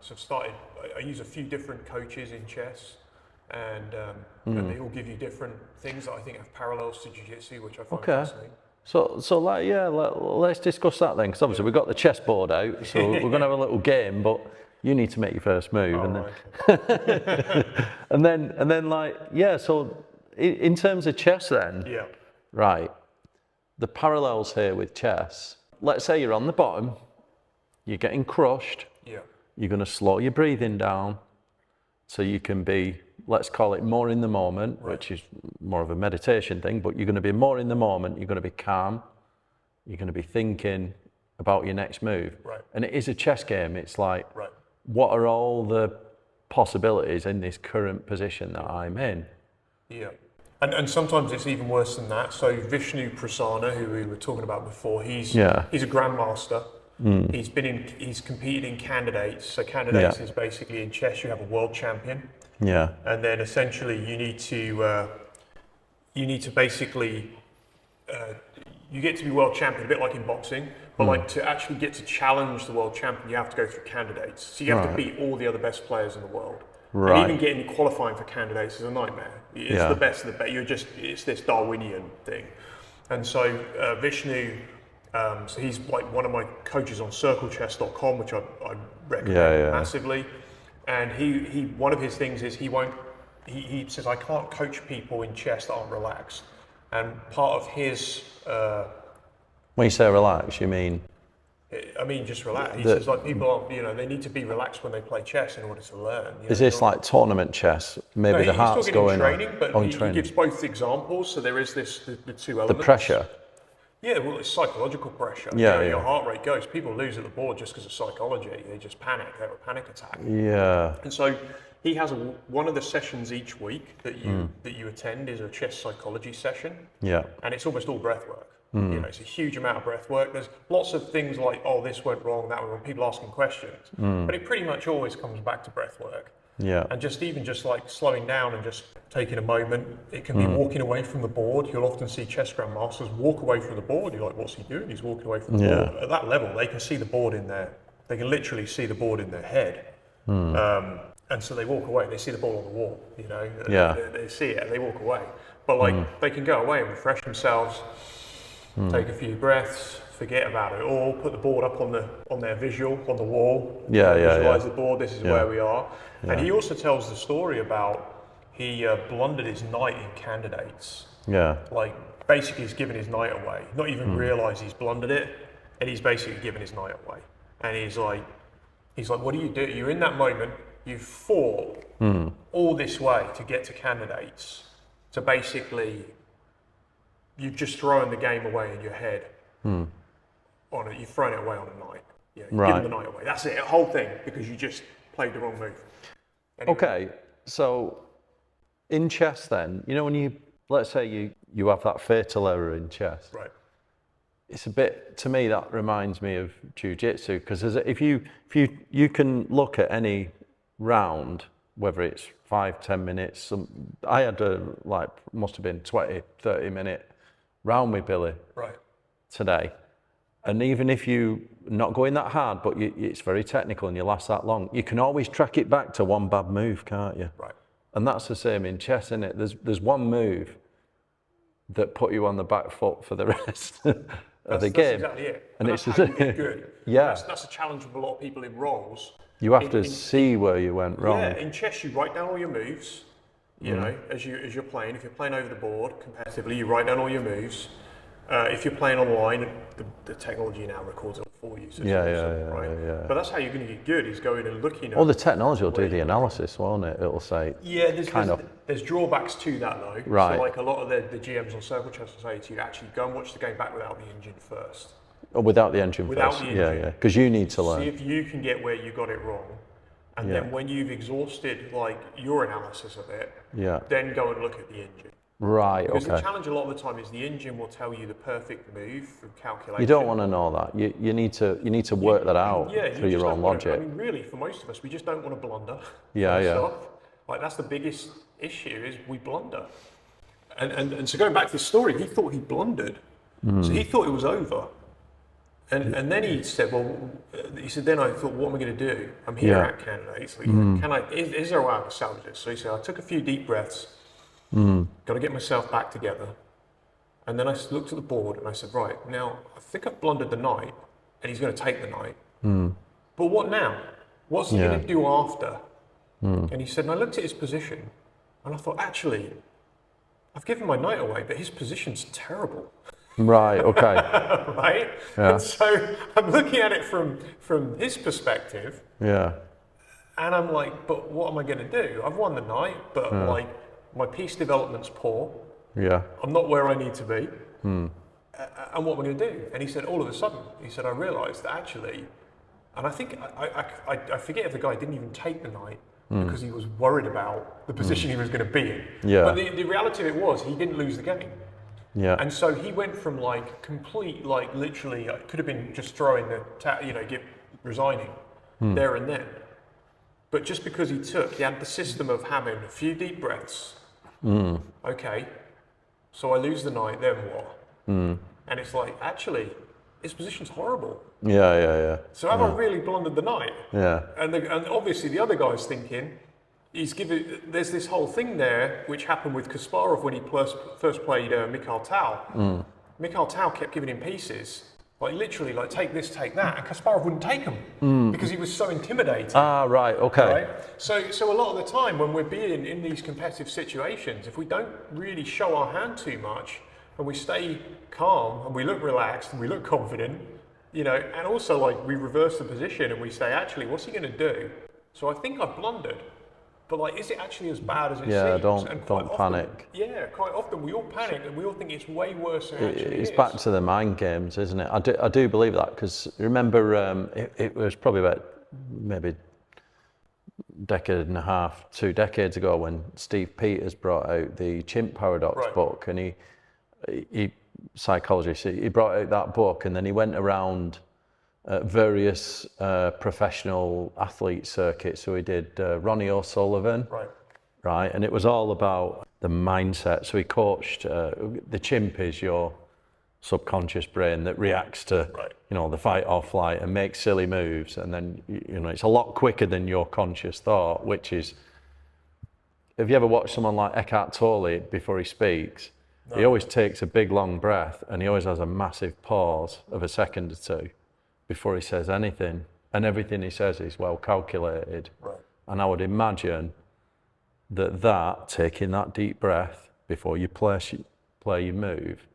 So I use a few different coaches in chess, and they all give you different things that I think have parallels to jiu-jitsu, which I find fascinating. So let's discuss that then, because obviously we've got the chessboard out, so we're going to have a little game, but you need to make your first move, and then so in terms of chess then, right, the parallels here with chess, let's say you're on the bottom, you're getting crushed, you're going to slow your breathing down, so you can be, let's call it more in the moment, which is more of a meditation thing, but you're going to be more in the moment, you're going to be calm, you're going to be thinking about your next move. And it is a chess game. It's like, what are all the possibilities in this current position that I'm in? And sometimes it's even worse than that. So Vishnu Prasanna, who we were talking about before, he's a grandmaster. He's competed in candidates. So candidates is basically in chess you have a world champion. And then essentially you need to basically you get to be world champion, a bit like in boxing, but like to actually get to challenge the world champion, you have to go through candidates. So you have to beat all the other best players in the world. And even getting qualifying for candidates is a nightmare. It's the best of the best. It's this Darwinian thing. And so Vishnu, so he's like one of my coaches on circlechess.com, which I recommend massively. And he one of his things is he says, I can't coach people in chess that aren't relaxed. And part of his... when you say relax, you mean? I mean, just relax. He says, like, people aren't, they need to be relaxed when they play chess in order to learn. Is this like tournament chess? Maybe the heart's going on. But he gives both examples. So there is the two elements. The pressure. Yeah, well, it's psychological pressure. Your heart rate goes. People lose at the board just because of psychology. They just panic. They have a panic attack. And so he has one of the sessions each week that you attend is a chess psychology session. And it's almost all breath work. It's a huge amount of breath work. There's lots of things like, oh, this went wrong, that went wrong, people asking questions. But it pretty much always comes back to breath work. And just like slowing down and just taking a moment. It can be walking away from the board. You'll often see chess grandmasters walk away from the board. You're like, what's he doing? He's walking away from the board. At that level, they can see the board in their, they can literally see the board in their head. And so they walk away, they see the ball on the wall, they see it and they walk away. But like they can go away and refresh themselves, take a few breaths, forget about it all, put the board up on their visual, on the wall, visualize the board, this is where we are. And he also tells the story about he blundered his knight in candidates. Like basically he's given his knight away, not even realise he's blundered it, and he's basically given his knight away. And he's like, what do? You're in that moment, you've fought all this way to get to candidates, to basically, you've just thrown the game away in your head. You've thrown it away on a knight. You've given the knight away. That's it, the whole thing, because you just played the wrong move. Anyway. Okay, so in chess then, when you, let's say you have that fatal error in chess. It's a bit, to me, that reminds me of jiu-jitsu, because if you can look at any round, whether it's 5-10 minutes, I had must have been 20-30 minute round with Billy today. And even if you not going that hard, but it's very technical and you last that long, you can always track it back to one bad move, can't you? And that's the same in chess, isn't it? There's one move that put you on the back foot for the rest of the game. That's exactly it. And that's how you get good. That's a challenge with a lot of people in roles. You have to see where you went wrong. Yeah, in chess you write down all your moves, as you're playing. If you're playing over the board competitively, you write down all your moves. If you're playing online, the technology now records it for you. So But that's how you're going to get good, is going and looking at... the technology will do the analysis, won't it? It'll say... Yeah, there's drawbacks to that though. So like a lot of the GMs on Circle Chess will say to you, actually go and watch the game back without the engine first. Or without the engine first. Because you need to learn. See if you can get where you got it wrong. And then when you've exhausted your analysis of it, then go and look at the engine. Because the challenge a lot of the time is the engine will tell you the perfect move through calculation. You don't want to know that. You need to work that out through your own logic. I mean, really, for most of us, we just don't want to blunder. Like that's the biggest issue, is we blunder. And so going back to the story, he thought he blundered. So he thought it was over. And then he said, then I thought, what am I going to do? I'm here at Candidates. Is there a way I can salvage this? So he said, I took a few deep breaths, got to get myself back together. And then I looked at the board and I said, right, now I think I've blundered the night and he's going to take the night. But what now? What's he going to do after? And he said, and I looked at his position and I thought, actually, I've given my night away, but his position's terrible. Right, okay. Right? Yeah. And so I'm looking at it from his perspective. Yeah. And I'm like, but what am I going to do? I've won the night, but like my piece development's poor. Yeah. I'm not where I need to be. And what am I going to do? And he said, all of a sudden, I realized that actually, and I think, I forget if the guy didn't even take the night because he was worried about the position he was going to be in. Yeah. But the reality of it was, he didn't lose the game. Yeah. And so he went from like complete, like literally, it could have been just throwing resigning there and then. But just because he had the system of having a few deep breaths. Okay, so I lose the night, then what? And it's like, actually, his position's horrible. Yeah. So have I really blundered the night? Yeah. And obviously the other guy's thinking, there's this whole thing there, which happened with Kasparov when he first played Mikhail Tal. Mikhail Tal kept giving him pieces, like literally, like take this, take that, and Kasparov wouldn't take them because he was so intimidating. Ah, right, okay. Right? So a lot of the time when we're being in these competitive situations, if we don't really show our hand too much, and we stay calm, and we look relaxed, and we look confident, and also like we reverse the position and we say, actually, what's he going to do? So I think I've blundered. But like, is it actually as bad as it seems? Yeah, don't panic. Yeah, quite often we all panic and we all think it's way worse than it actually is. It's back to the mind games, isn't it? I do believe that, because remember, it was probably about maybe a decade and a half, 2 decades ago, when Steve Peters brought out the Chimp Paradox book, and he psychologist, he brought out that book, and then he went around various professional athlete circuits. So he did Ronnie O'Sullivan, right, and it was all about the mindset. So he coached, the chimp is your subconscious brain that reacts to, the fight or flight and makes silly moves, and then, it's a lot quicker than your conscious thought, which is, have you ever watched someone like Eckhart Tolle before he speaks? No. He always takes a big long breath, and he always has a massive pause of a second or two before he says anything, and everything he says is well calculated. Right. And I would imagine that taking that deep breath before you play your move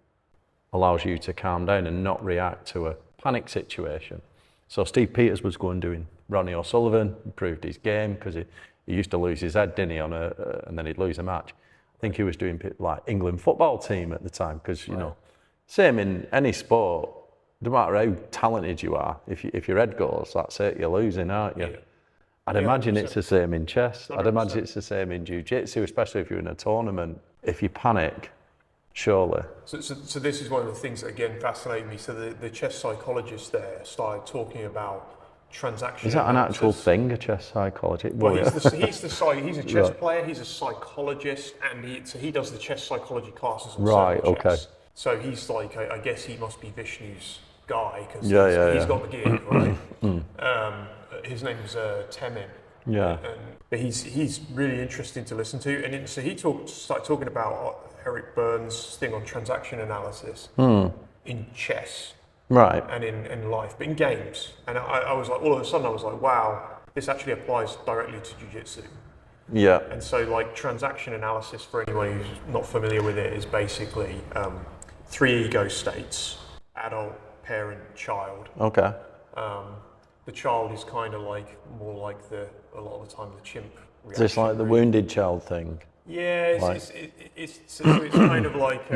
allows you to calm down and not react to a panic situation. So Steve Peters was going doing Ronnie O'Sullivan, improved his game, because he used to lose his head, didn't he, and then he'd lose a match. I think he was doing like England football team at the time, because same in any sport. No matter how talented you are, if your head goes, that's it, you're losing, aren't you? Yeah. I'd imagine it's the same in chess. 100%. I'd imagine it's the same in jiu-jitsu, especially if you're in a tournament. If you panic, surely. So this is one of the things that, again, fascinated me. So the chess psychologist there started talking about transactional. Is that an actual thing, a chess psychologist? Well, he's a chess player, he's a psychologist, and he does the chess psychology classes on okay. So he's like, I guess he must be Vishnu's guy, because he's got the gig, right? His name's Temin. Yeah. But he's really interesting to listen to, and so he started talking about Eric Burns' thing on transaction analysis in chess, right, and in life, but in games. And I was like, all of a sudden, I was like, wow, this actually applies directly to jiu-jitsu. Yeah. And so, like, transaction analysis, for anyone who's not familiar with it, is basically 3 ego states: adult, parent, child. Okay. The child is kind of like more like a lot of the time the chimp reaction. Is this like the wounded child thing? Yeah, it's kind of like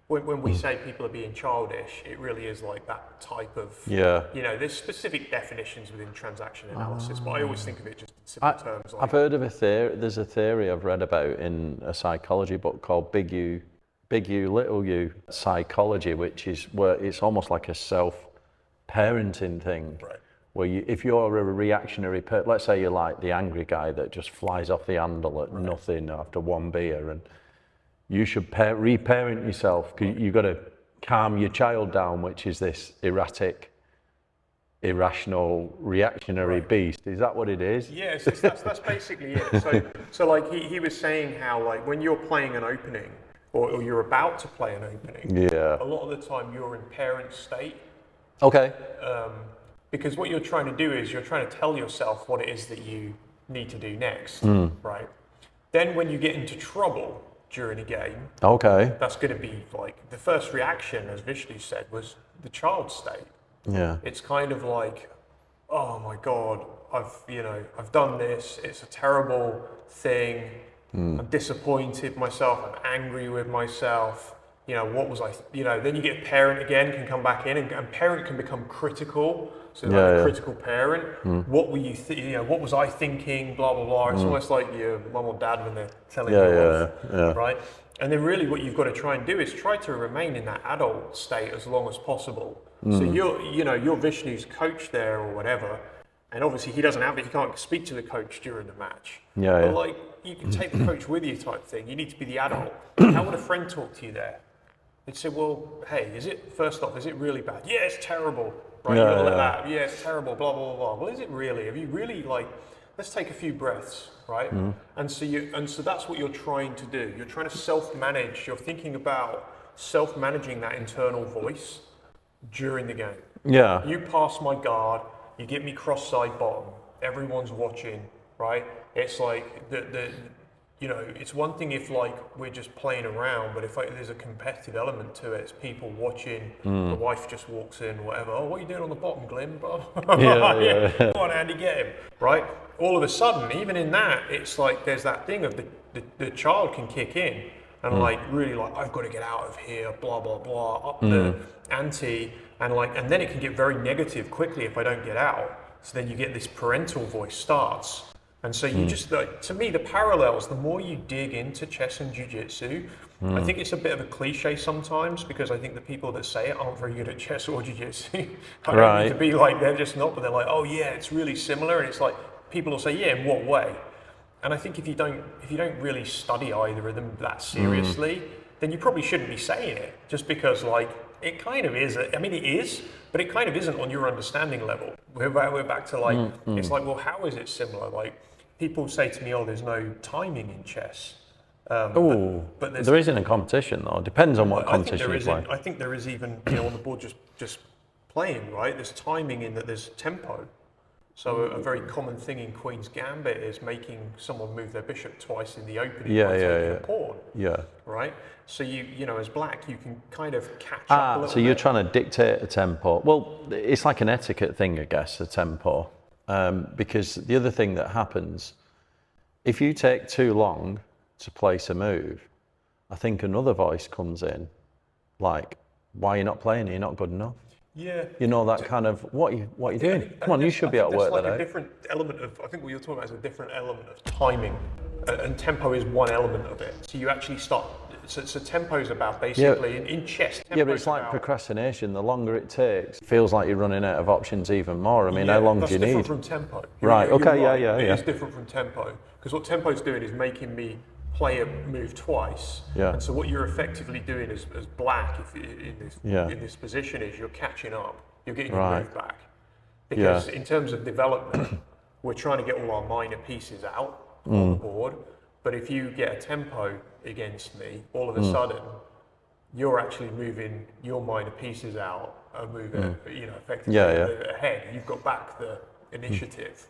when we say people are being childish, it really is like that type of there's specific definitions within transaction analysis, but I always think of it just in simple terms. I've heard of a theory. There's a theory I've read about in a psychology book called Big U, Little U psychology, which is where it's almost like a self-parenting thing. Right. Where if you're a reactionary, let's say you're like the angry guy that just flies off the handle at nothing after one beer, and you should reparent yourself, because you've got to calm your child down, which is this erratic, irrational, reactionary beast. Is that what it is? Yeah, so that's basically it. So like he was saying how like when you're playing an opening or you're about to play an opening, a lot of the time you're in parent state. Okay. Because what you're trying to do is you're trying to tell yourself what it is that you need to do next, right? Then when you get into trouble during a game, that's going to be like the first reaction, as Vishnu said, was the child state. Yeah. It's kind of like, oh my God, I've done this. It's a terrible thing. I'm disappointed in myself. I'm angry with myself. What was I? Then you get parent again can come back in, and parent can become critical. So like a critical parent. What were you? What was I thinking? Blah blah blah. It's almost like your mum or dad when they're telling you off, right? And then really, what you've got to try and do is try to remain in that adult state as long as possible. So you're Vishnu's coach there or whatever, and obviously he doesn't have it. He can't speak to the coach during the match. But like you can take the coach with you, type thing. You need to be the adult. How would a friend talk to you there? They'd say, well, hey, is it really bad? Yeah, it's terrible. Right, you gotta let that. Yeah, it's terrible, blah, blah, blah. Well, is it really? Have you really let's take a few breaths, right? And so that's what you're trying to do. You're trying to self-manage. You're thinking about self-managing that internal voice during the game. Yeah. You pass my guard, you get me cross-side bottom, everyone's watching, right? It's like it's one thing if like we're just playing around, but if there's a competitive element to it, it's people watching. The wife just walks in, whatever. Oh, what are you doing on the bottom, Glyn? Come on, Andy, get him. Right? All of a sudden, even in that, it's like there's that thing of the child can kick in and like really like I've got to get out of here. Blah blah blah. Up the ante, and then it can get very negative quickly if I don't get out. So then you get this parental voice starts. And so you just, to me, the parallels, the more you dig into chess and jiu-jitsu, I think it's a bit of a cliche sometimes because I think the people that say it aren't very good at chess or jiu-jitsu. I don't mean to be like, they're just not, but they're like, oh yeah, it's really similar. And it's like, people will say, yeah, in what way? And I think if you don't really study either of them that seriously, then you probably shouldn't be saying it just because like, it kind of is, it is, but it kind of isn't on your understanding level. We're back to like, it's like, well, how is it similar? Like, people say to me, oh, there's no timing in chess. But there isn't a competition though. It depends on what competition you play. I think there is even, on the board just playing, right? There's timing in that there's tempo. So a very common thing in Queen's Gambit is making someone move their bishop twice in the opening by taking a pawn. Right? So as black, you can kind of catch up a little so you're trying to dictate a tempo. Well, it's like an etiquette thing, I guess, a tempo. Because the other thing that happens, if you take too long to place a move, I think another voice comes in, like, why are you not playing? Are you not good enough? Yeah. That kind of, what are you doing? Come on, you should be at work like today. A different element of, I think what you're talking about is a different element of timing. And tempo is one element of it. So you actually start, so tempo is about basically, in chess, tempo but it's like procrastination. The longer it takes, it feels like you're running out of options even more. I mean, how long do you need? That's different from tempo. It is different from tempo. Because what tempo's doing is making me play a move twice. And so what you're effectively doing as black in this position is you're catching up. You're getting your move back. Because in terms of development, we're trying to get all our minor pieces out on the board. But if you get a tempo against me, all of a sudden, you're actually moving your minor pieces out and moving, effectively ahead. You've got back the initiative.